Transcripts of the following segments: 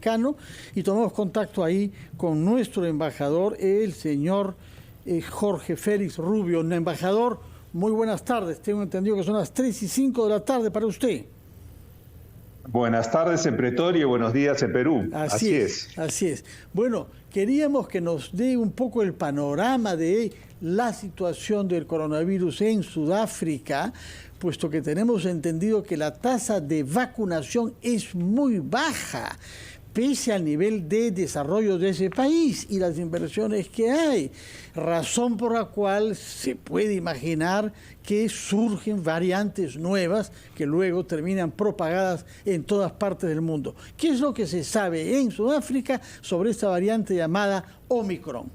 sudafricano, y tomamos contacto ahí con nuestro embajador, el señor Jorge Félix Rubio. Embajador, muy buenas tardes. Tengo entendido que son las 3:05 de la tarde para usted. Buenas tardes en Pretoria y buenos días en Perú. Así es. Así es. Bueno, queríamos que nos dé un poco el panorama de la situación del coronavirus en Sudáfrica, puesto que tenemos entendido que la tasa de vacunación es muy baja, pese al nivel de desarrollo de ese país y las inversiones que hay, razón por la cual se puede imaginar que surgen variantes nuevas que luego terminan propagadas en todas partes del mundo. ¿Qué es lo que se sabe en Sudáfrica sobre esta variante llamada Omicron?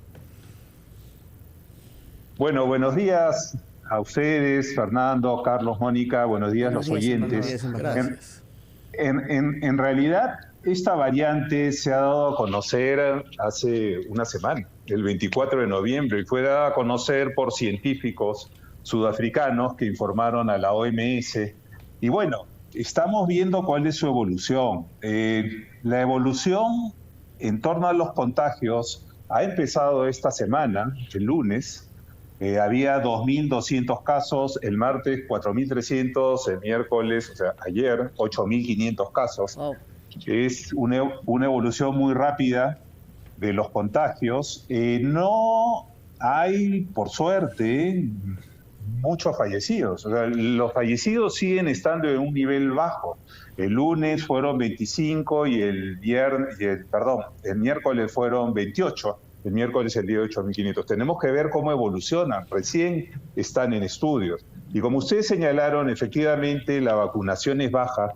Bueno, buenos días a ustedes, Fernando, Carlos, Mónica, buenos días a los oyentes. Gracias. En realidad, esta variante se ha dado a conocer hace una semana, el 24 de noviembre, y fue dada a conocer por científicos sudafricanos que informaron a la OMS. Y bueno, estamos viendo cuál es su evolución. La evolución en torno a los contagios ha empezado esta semana, el lunes. Había 2.200 casos, el martes 4.300, el miércoles, o sea, ayer 8.500 casos. Wow. Es una evolución muy rápida de los contagios. No hay, por suerte, muchos fallecidos. O sea, los fallecidos siguen estando en un nivel bajo. El lunes fueron 25 y el miércoles fueron 28. El miércoles el día de 8.500. Tenemos que ver cómo evolucionan. Recién están en estudios. Y como ustedes señalaron, efectivamente la vacunación es baja.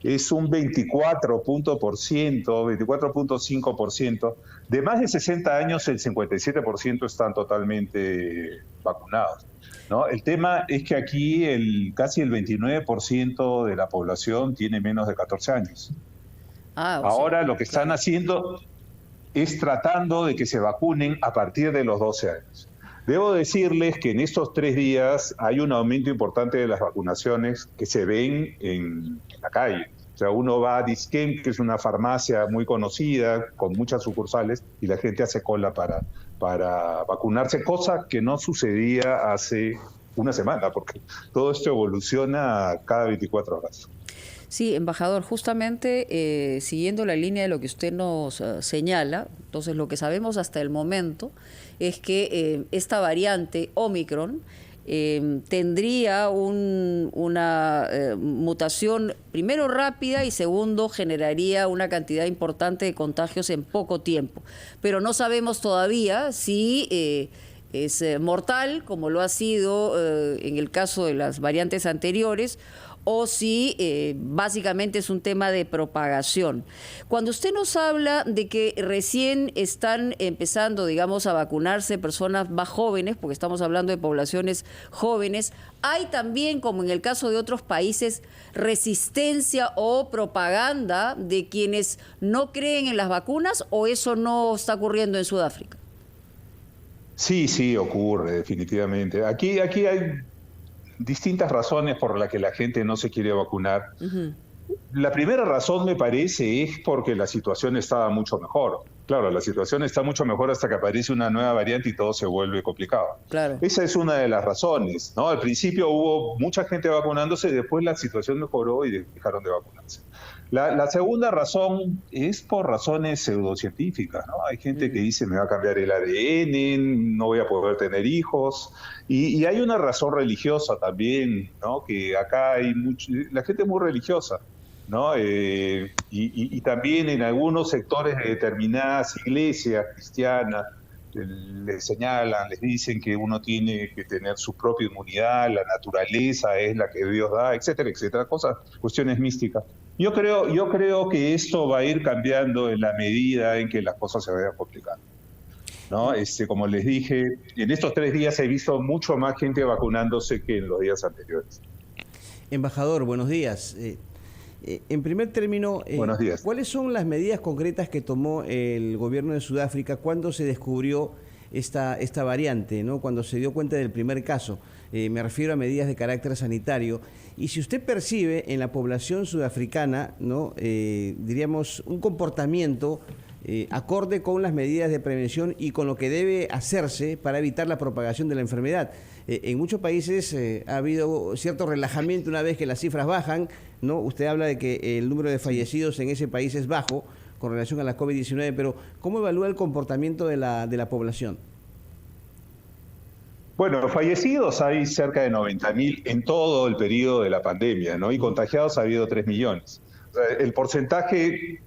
Es un 24.5%. De más de 60 años, el 57% están totalmente vacunados, ¿no? El tema es que aquí casi el 29% de la población tiene menos de 14 años. Ahora lo que están haciendo es tratando de que se vacunen a partir de los 12 años. Debo decirles que en estos 3 días hay un aumento importante de las vacunaciones que se ven en la calle. O sea, uno va a Disquem, que es una farmacia muy conocida, con muchas sucursales, y la gente hace cola para vacunarse, cosa que no sucedía hace una semana, porque todo esto evoluciona cada 24 horas. Sí, embajador, justamente siguiendo la línea de lo que usted nos señala, entonces lo que sabemos hasta el momento es que esta variante Omicron tendría una mutación, primero rápida y segundo generaría una cantidad importante de contagios en poco tiempo. Pero no sabemos todavía si es mortal, como lo ha sido en el caso de las variantes anteriores, o si básicamente es un tema de propagación. Cuando usted nos habla de que recién están empezando, digamos, a vacunarse personas más jóvenes, porque estamos hablando de poblaciones jóvenes, ¿hay también, como en el caso de otros países, resistencia o propaganda de quienes no creen en las vacunas, o eso no está ocurriendo en Sudáfrica? Sí, ocurre, definitivamente. Aquí hay distintas razones por las que la gente no se quiere vacunar. Uh-huh. La primera razón, me parece, es porque la situación estaba mucho mejor. Claro, la situación está mucho mejor hasta que aparece una nueva variante y todo se vuelve complicado. Claro. Esa es una de las razones, ¿no? Al principio hubo mucha gente vacunándose, después la situación mejoró y dejaron de vacunarse. La segunda razón es por razones pseudocientíficas, ¿no? Hay gente que dice me va a cambiar el ADN, no voy a poder tener hijos, y hay una razón religiosa también, ¿no? Que acá hay la gente es muy religiosa, ¿no? Y también en algunos sectores de determinadas iglesias cristianas les señalan, les dicen que uno tiene que tener su propia inmunidad, la naturaleza es la que Dios da, etcétera, etcétera, cuestiones místicas. Yo creo que esto va a ir cambiando en la medida en que las cosas se vayan complicando, ¿no? Como les dije, en estos 3 días he visto mucho más gente vacunándose que en los días anteriores. Embajador, buenos días. En primer término, buenos días. ¿Cuáles son las medidas concretas que tomó el gobierno de Sudáfrica cuando se descubrió esta variante, ¿no? Cuando se dio cuenta del primer caso. Me refiero a medidas de carácter sanitario. Y si usted percibe en la población sudafricana, ¿no? Diríamos, un comportamiento acorde con las medidas de prevención y con lo que debe hacerse para evitar la propagación de la enfermedad. En muchos países ha habido cierto relajamiento una vez que las cifras bajan, ¿no? Usted habla de que el número de fallecidos en ese país es bajo con relación a la COVID-19, pero ¿cómo evalúa el comportamiento de la población? Bueno, fallecidos hay cerca de 90.000 en todo el periodo de la pandemia, ¿no? Y contagiados ha habido 3 millones. O sea, el porcentaje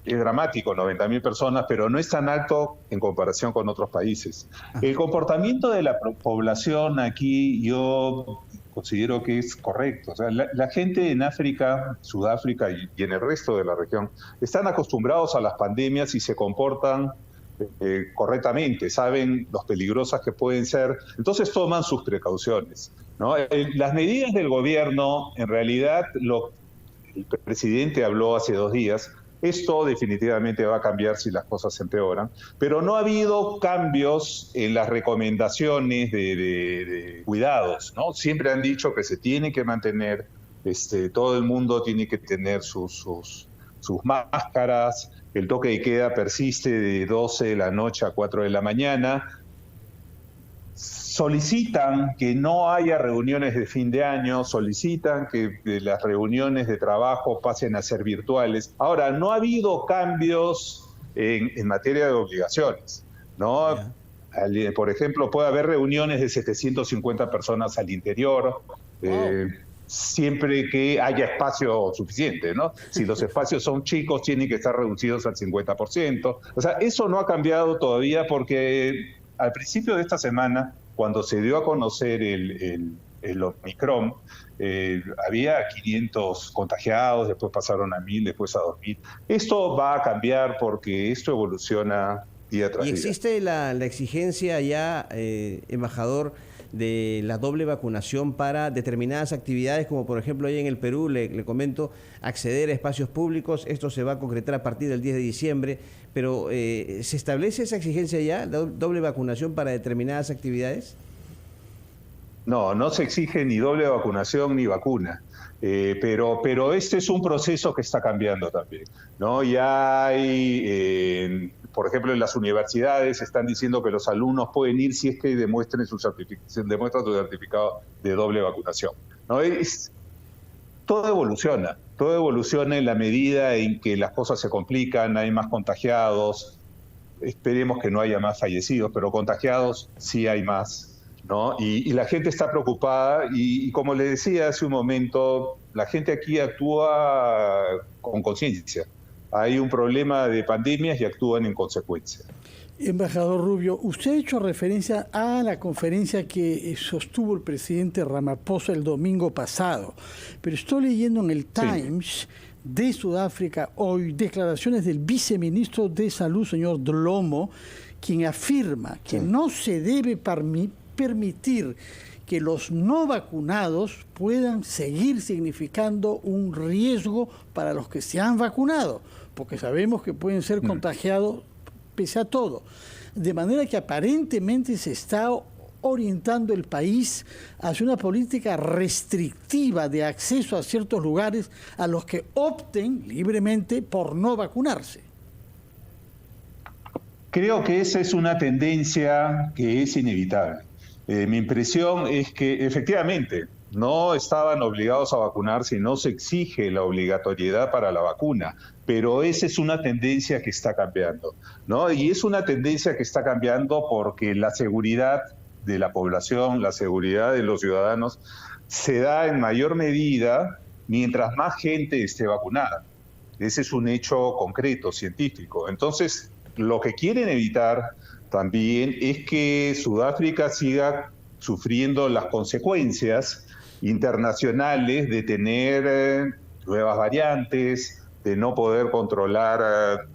es dramático, 90.000 personas, pero no es tan alto en comparación con otros países. El comportamiento de la población aquí yo considero que es correcto. O sea, la gente en África, Sudáfrica y en el resto de la región están acostumbrados a las pandemias y se comportan correctamente, saben los peligrosas que pueden ser, entonces toman sus precauciones, ¿no? Las medidas del gobierno, en realidad, el presidente habló hace 2 días, esto definitivamente va a cambiar si las cosas empeoran, pero no ha habido cambios en las recomendaciones de cuidados, ¿no? Siempre han dicho que se tiene que mantener, todo el mundo tiene que tener sus máscaras. El toque de queda persiste de 12 de la noche a 4 de la mañana. Solicitan que no haya reuniones de fin de año, solicitan que las reuniones de trabajo pasen a ser virtuales. Ahora, no ha habido cambios en materia de obligaciones, ¿no? Yeah. Por ejemplo, puede haber reuniones de 750 personas al interior, siempre que haya espacio suficiente, ¿no? Si los espacios son chicos, tienen que estar reducidos al 50%. O sea, eso no ha cambiado todavía porque al principio de esta semana, cuando se dio a conocer el Omicron, había 500 contagiados, después pasaron a 1.000, después a 2.000. Esto va a cambiar porque esto evoluciona día tras día. ¿Y existe la exigencia ya, embajador, de la doble vacunación para determinadas actividades, como por ejemplo ahí en el Perú, le comento, acceder a espacios públicos? Esto se va a concretar a partir del 10 de diciembre, pero ¿se establece esa exigencia ya, la doble vacunación para determinadas actividades? No, no se exige ni doble vacunación ni vacuna. Pero este es un proceso que está cambiando también, ¿no? Ya hay, por ejemplo, en las universidades están diciendo que los alumnos pueden ir si es que demuestran su certificado de doble vacunación, ¿no? Todo evoluciona en la medida en que las cosas se complican, hay más contagiados, esperemos que no haya más fallecidos, pero contagiados sí hay más, ¿no? Y la gente está preocupada y como le decía hace un momento, la gente aquí actúa con conciencia. Hay un problema de pandemias y actúan en consecuencia. Embajador Rubio, usted ha hecho referencia a la conferencia que sostuvo el presidente Ramaphosa el domingo pasado, pero estoy leyendo en el Times de Sudáfrica hoy declaraciones del viceministro de Salud, señor Dhlomo, quien afirma que no se debe permitir que los no vacunados puedan seguir significando un riesgo para los que se han vacunado, porque sabemos que pueden ser contagiados pese a todo. De manera que aparentemente se está orientando el país hacia una política restrictiva de acceso a ciertos lugares a los que opten libremente por no vacunarse. Creo que esa es una tendencia que es inevitable. Mi impresión es que efectivamente no estaban obligados a vacunarse y no se exige la obligatoriedad para la vacuna, pero esa es una tendencia que está cambiando, ¿no? Y es una tendencia que está cambiando porque la seguridad de la población, la seguridad de los ciudadanos, se da en mayor medida mientras más gente esté vacunada. Ese es un hecho concreto, científico. Entonces, lo que quieren evitar también es que Sudáfrica siga sufriendo las consecuencias internacionales de tener nuevas variantes, de no poder controlar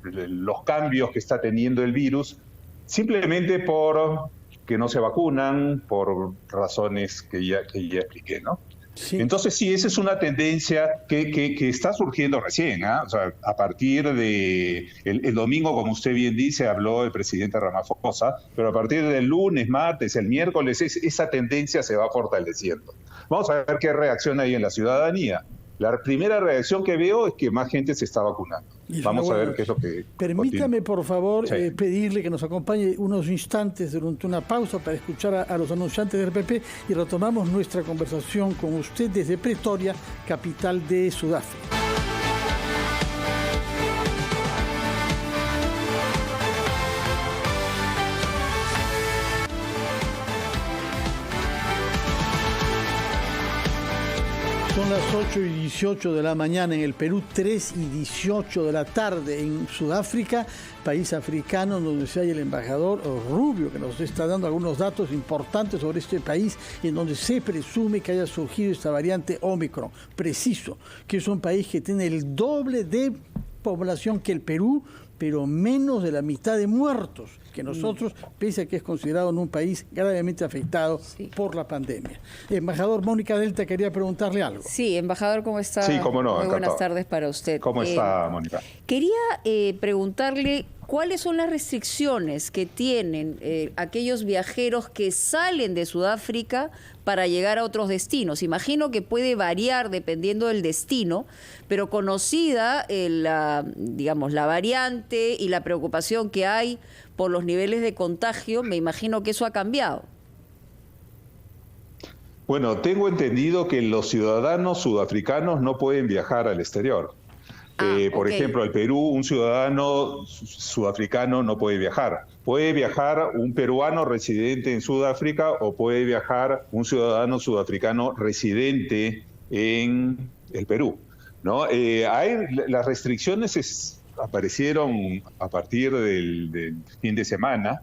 los cambios que está teniendo el virus, simplemente por que no se vacunan, por razones que ya expliqué, ¿no? Sí. Entonces sí, esa es una tendencia que está surgiendo recién, ¿ah? O sea, a partir de el domingo, como usted bien dice, habló el presidente Ramaphosa, pero a partir del lunes, martes, el miércoles, esa tendencia se va fortaleciendo. Vamos a ver qué reacción hay en la ciudadanía. La primera reacción que veo es que más gente se está vacunando. Vamos a ver qué es lo que... Permítame, continúa. por favor, Sí. pedirle que nos acompañe unos instantes durante una pausa para escuchar a los anunciantes del PP y retomamos nuestra conversación con usted desde Pretoria, capital de Sudáfrica. Son las 8:18 de la mañana en el Perú, 3:18 de la tarde en Sudáfrica, país africano donde se halla el embajador Rubio, que nos está dando algunos datos importantes sobre este país, en donde se presume que haya surgido esta variante Omicron. Preciso, que es un país que tiene el doble de población que el Perú, pero menos de la mitad de muertos que nosotros, pese a que es considerado en un país gravemente afectado por la pandemia. Embajador, Mónica Delta quería preguntarle algo. Sí, embajador, ¿cómo está? Sí, cómo no, Muy buenas encantado. tardes para usted. ¿Cómo está, Mónica? Quería preguntarle cuáles son las restricciones que tienen aquellos viajeros que salen de Sudáfrica para llegar a otros destinos. Imagino que puede variar dependiendo del destino, pero conocida la variante y la preocupación que hay por los niveles de contagio, me imagino que eso ha cambiado. Bueno, tengo entendido que los ciudadanos sudafricanos no pueden viajar al exterior. Por ejemplo, al Perú, un ciudadano sudafricano no puede viajar. Puede viajar un peruano residente en Sudáfrica o puede viajar un ciudadano sudafricano residente en el Perú, ¿no? Las restricciones aparecieron a partir del fin de semana.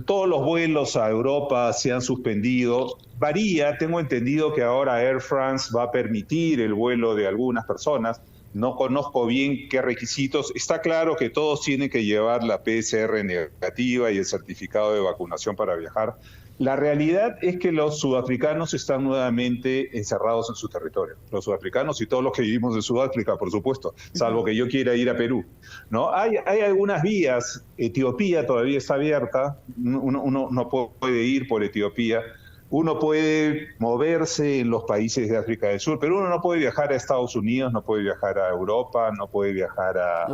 Todos los vuelos a Europa se han suspendido. Varía, tengo entendido que ahora Air France va a permitir el vuelo de algunas personas. No conozco bien qué requisitos. Está claro que todos tienen que llevar la PCR negativa y el certificado de vacunación para viajar. La realidad es que los sudafricanos están nuevamente encerrados en su territorio. Los sudafricanos y todos los que vivimos en Sudáfrica, por supuesto, salvo que yo quiera ir a Perú, ¿no? Hay algunas vías. Etiopía todavía está abierta. Uno no puede ir por Etiopía. Uno puede moverse en los países de África del Sur, pero uno no puede viajar a Estados Unidos, no puede viajar a Europa, no puede viajar a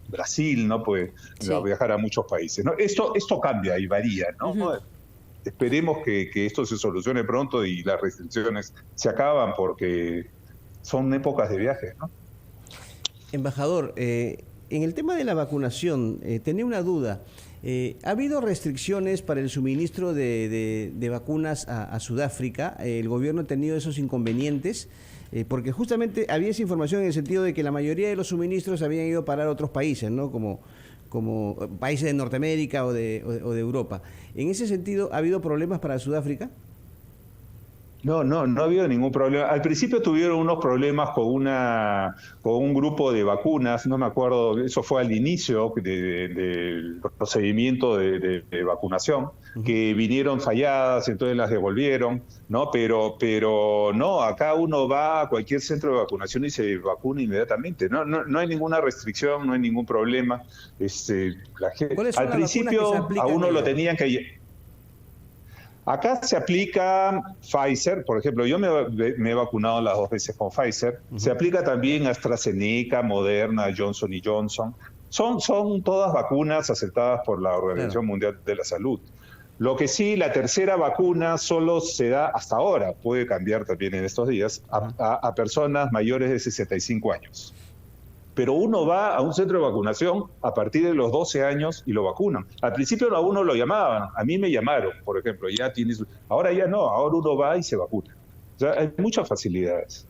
Brasil, no puede viajar a muchos países, ¿no? Esto cambia y varía, ¿no? Esperemos que esto se solucione pronto y las restricciones se acaban porque son épocas de viaje, ¿no? Embajador, en el tema de la vacunación, tenía una duda. ¿Ha habido restricciones para el suministro de vacunas a Sudáfrica? ¿El gobierno ha tenido esos inconvenientes? Porque justamente había esa información en el sentido de que la mayoría de los suministros habían ido a parar a otros países, ¿no? Como países de Norteamérica o de Europa. En ese sentido, ¿ha habido problemas para Sudáfrica? No ha habido ningún problema. Al principio tuvieron unos problemas con un grupo de vacunas, no me acuerdo, eso fue al inicio del procedimiento de vacunación, que vinieron falladas, entonces las devolvieron, ¿no? Pero no, acá uno va a cualquier centro de vacunación y se vacuna inmediatamente. No hay ninguna restricción, no hay ningún problema. Al principio a uno lo tenían que... Acá se aplica Pfizer, por ejemplo, yo me he vacunado las 2 veces con Pfizer. Se aplica también AstraZeneca, Moderna, Johnson & Johnson. Son todas vacunas aceptadas por la Organización Mundial de la Salud. Lo que sí, la tercera vacuna solo se da hasta ahora, puede cambiar también en estos días, a personas mayores de 65 años. Pero uno va a un centro de vacunación a partir de los 12 años y lo vacunan. Al principio a uno lo llamaban, a mí me llamaron, por ejemplo, ahora ya no, ahora uno va y se vacuna. O sea, hay muchas facilidades.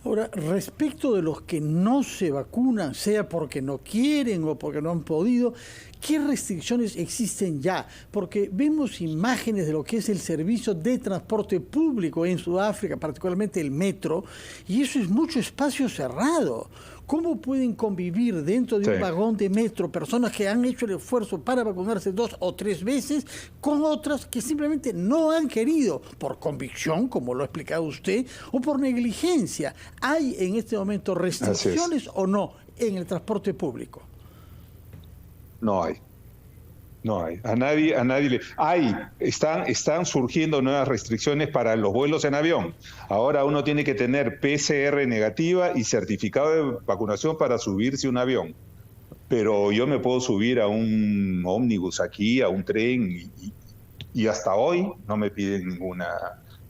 Ahora, respecto de los que no se vacunan, sea porque no quieren o porque no han podido, ¿qué restricciones existen ya? Porque vemos imágenes de lo que es el servicio de transporte público en Sudáfrica, particularmente el metro, y eso es mucho espacio cerrado. ¿Cómo pueden convivir dentro de un vagón de metro personas que han hecho el esfuerzo para vacunarse 2 o 3 veces con otras que simplemente no han querido, por convicción, como lo ha explicado usted, o por negligencia? ¿Hay en este momento restricciones o no en el transporte público? No hay. No hay. A nadie le... Están surgiendo nuevas restricciones para los vuelos en avión. Ahora uno tiene que tener PCR negativa y certificado de vacunación para subirse a un avión. Pero yo me puedo subir a un ómnibus aquí, a un tren, y hasta hoy no me piden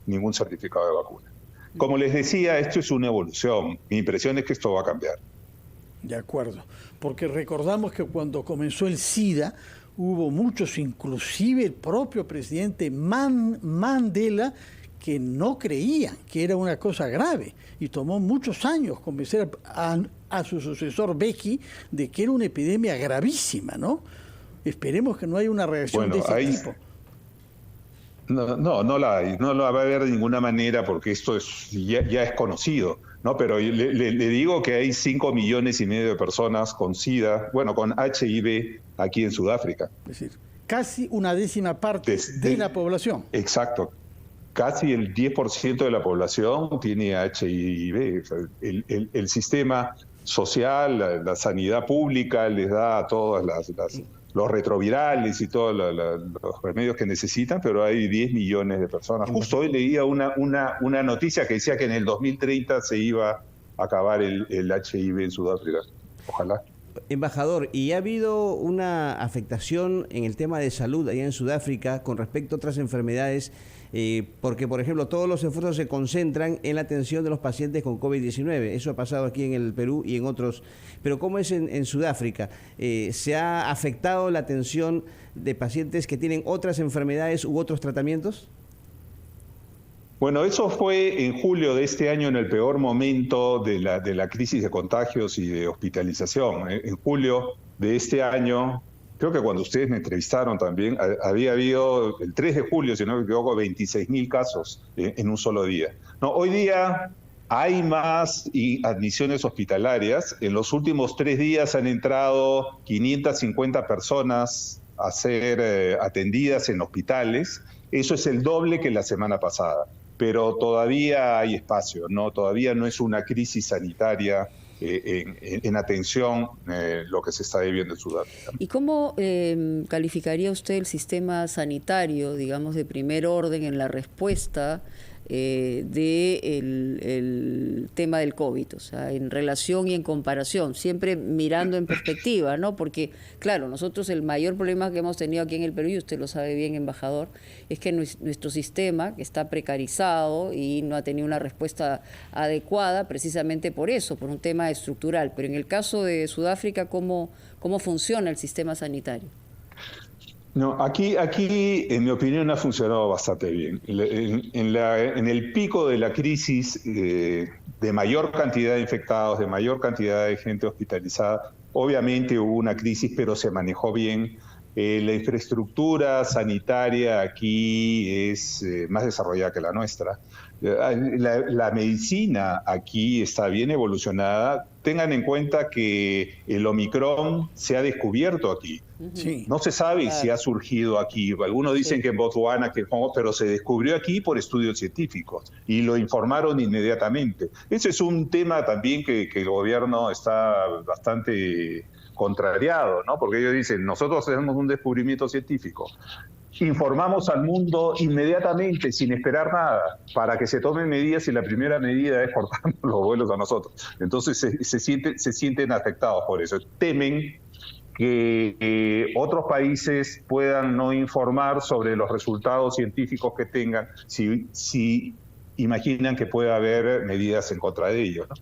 ningún certificado de vacuna. Como les decía, esto es una evolución. Mi impresión es que esto va a cambiar. De acuerdo. Porque recordamos que cuando comenzó el SIDA, hubo muchos, inclusive el propio presidente Mandela, que no creían que era una cosa grave. Y tomó muchos años convencer a su sucesor Becky de que era una epidemia gravísima, ¿no? Esperemos que no haya una reacción de ese tipo. No la hay. No la va a haber de ninguna manera porque esto ya es conocido, ¿no? Pero le digo que hay 5,5 millones de personas con SIDA, con HIV aquí en Sudáfrica. Es decir, casi una décima parte de la población. Exacto. Casi el 10% de la población tiene HIV. O sea, el sistema social, la sanidad pública les da a todas los retrovirales y todos los remedios que necesitan, pero hay 10 millones de personas. Justo hoy leía una noticia que decía que en el 2030 se iba a acabar el HIV en Sudáfrica. Ojalá. Embajador, ¿y ha habido una afectación en el tema de salud allá en Sudáfrica con respecto a otras enfermedades? Porque, por ejemplo, todos los esfuerzos se concentran en la atención de los pacientes con COVID-19. Eso ha pasado aquí en el Perú y en otros. Pero ¿cómo es en Sudáfrica? ¿Se ha afectado la atención de pacientes que tienen otras enfermedades u otros tratamientos? Bueno, eso fue en julio de este año, en el peor momento de la crisis de contagios y de hospitalización. En julio de este año, creo que cuando ustedes me entrevistaron también, había habido, el 3 de julio, si no me equivoco, 26,000 casos en un solo día. No, hoy día hay más admisiones hospitalarias. En los últimos 3 días han entrado 550 personas a ser atendidas en hospitales. Eso es el doble que la semana pasada. Pero todavía hay espacio, ¿no? Todavía no es una crisis sanitaria en atención lo que se está viviendo en Sudáfrica. ¿Y cómo calificaría usted el sistema sanitario, digamos, de primer orden en la respuesta del tema del COVID? O sea, en relación y en comparación, siempre mirando en perspectiva, ¿no? Porque, claro, nosotros el mayor problema que hemos tenido aquí en el Perú, y usted lo sabe bien, embajador, es que nuestro sistema está precarizado y no ha tenido una respuesta adecuada precisamente por eso, por un tema estructural. Pero en el caso de Sudáfrica, ¿cómo funciona el sistema sanitario? No, aquí, en mi opinión, ha funcionado bastante bien. En el pico de la crisis, de mayor cantidad de infectados, de mayor cantidad de gente hospitalizada, obviamente hubo una crisis, pero se manejó bien. La infraestructura sanitaria aquí es más desarrollada que la nuestra. La medicina aquí está bien evolucionada. Tengan en cuenta que el Omicron se ha descubierto aquí. Sí. No se sabe si ha surgido aquí. Algunos dicen que en Botswana, pero se descubrió aquí por estudios científicos y lo informaron inmediatamente. Ese es un tema también que el gobierno está bastante contrariado, ¿no? Porque ellos dicen, nosotros hacemos un descubrimiento científico. Informamos al mundo inmediatamente, sin esperar nada, para que se tomen medidas, y la primera medida es cortarnos los vuelos a nosotros. Entonces se sienten afectados por eso. Temen que otros países puedan no informar sobre los resultados científicos que tengan si imaginan que puede haber medidas en contra de ellos, ¿no?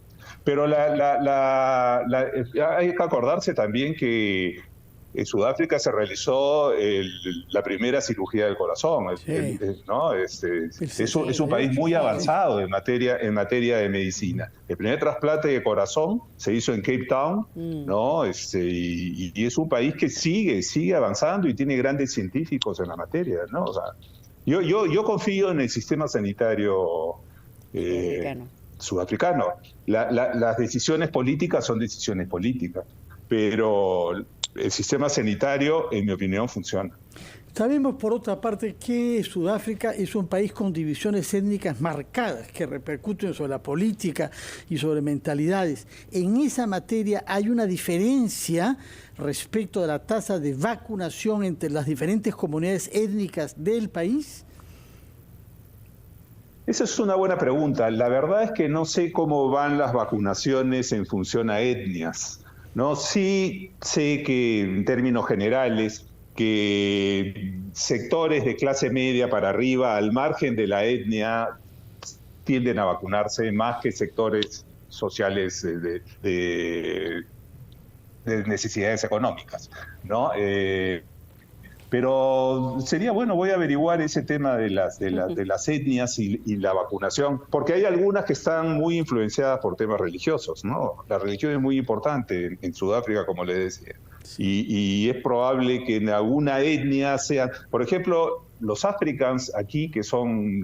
Pero hay que acordarse también que en Sudáfrica se realizó la primera cirugía del corazón, ¿no? Es un país muy avanzado en materia de medicina. El primer trasplante de corazón se hizo en Cape Town, ¿no? Y es un país que sigue avanzando y tiene grandes científicos en la materia, ¿no? O sea, yo confío en el sistema sanitario sudafricano. Las decisiones políticas son decisiones políticas, pero el sistema sanitario, en mi opinión, funciona. Sabemos, por otra parte, que Sudáfrica es un país con divisiones étnicas marcadas que repercuten sobre la política y sobre mentalidades. En esa materia hay una diferencia respecto de la tasa de vacunación entre las diferentes comunidades étnicas del país. Esa es una buena pregunta. La verdad es que no sé cómo van las vacunaciones en función a etnias, ¿no? Sí sé que en términos generales que sectores de clase media para arriba, al margen de la etnia, tienden a vacunarse más que sectores sociales de necesidades económicas, ¿no? Pero sería bueno, voy a averiguar ese tema de las etnias y la vacunación, porque hay algunas que están muy influenciadas por temas religiosos, ¿no? La religión es muy importante en Sudáfrica, como les decía. Sí. Y es probable que en alguna etnia sean, por ejemplo, los africans aquí, que son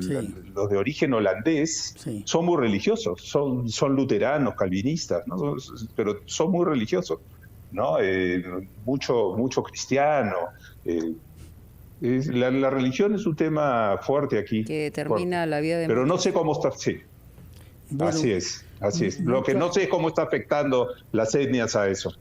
los de origen holandés, son muy religiosos, son luteranos, calvinistas, ¿no? Pero son muy religiosos, ¿no? Mucho cristiano. La religión es un tema fuerte aquí. Que determina la vida de pero no sé cómo está, sí. Bueno, así es. Lo que no sé es cómo está afectando las etnias a eso.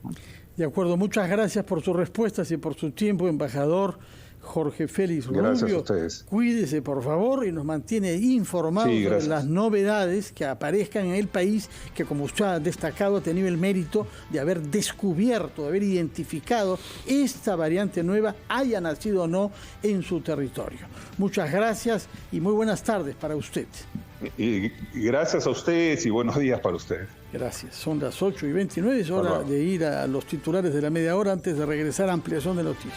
De acuerdo, muchas gracias por sus respuestas y por su tiempo, embajador Jorge Félix Rubio. Gracias a ustedes. Cuídese, por favor, y nos mantiene informados sobre las novedades que aparezcan en el país, que, como usted ha destacado, ha tenido el mérito de haber descubierto, de haber identificado esta variante nueva, haya nacido o no en su territorio. Muchas gracias y muy buenas tardes para usted. Y gracias a ustedes y buenos días para ustedes. Gracias. Son las 8:29, es hora de ir a los titulares de la media hora antes de regresar a ampliación de noticias.